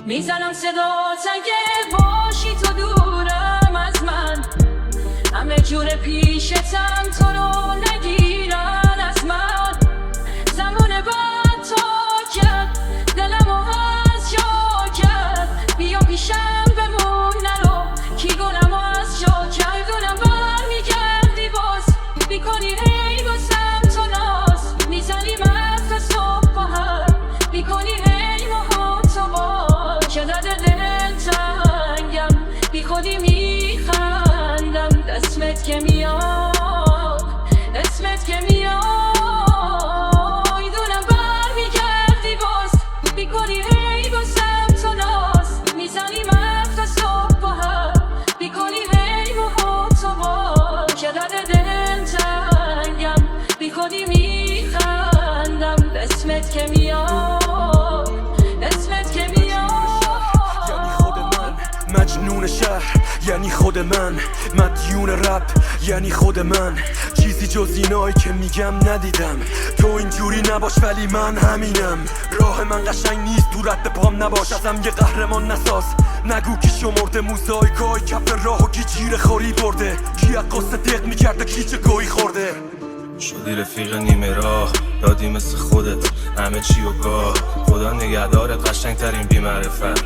میزنم صدات اگه باشی تو دورم از من، همه جور پیشتم تو رو نگیرن از من. زمان بعد تا کرد دلمو از جا کرد، بیا پیشم بمون نرو کی گلمو از جا کرد. گلم برمیگردی باز بیکنی هی بازم تو ناز، میزنی مفت صبح با هم بیکنی هی ماه تو با که درد دل تنگم بی خودی میخندم. اسمت که میاد اسمت که میاد دونم برمیگردی باز بیکنی هی بازم تو ناز، میزنی مفت صبح با هم بیکنی هی ماه تو با که درد دل تنگم بی خودی میخندم. اسمت که میاد اسمت که میاد. یعنی خود من مجنون شهر، یعنی خود من مدیون رپ، یعنی خود من چیزی جز اینایی که میگم ندیدم. تو اینجوری نباش ولی من همینم. راه من قشنگ نیست تو رد پام نباش، ازم یه قهرمان نساز. نگو کی شمرده موزاییکای کف راه و کی جیره خوری برده، کی از قصه دق میکرده کی چه گویی خورده. شدی رفیق نیمه راه دادی مثل خودت همه چی و گاه، خدا نگهدارت قشنگ ترین بی‌معرفت.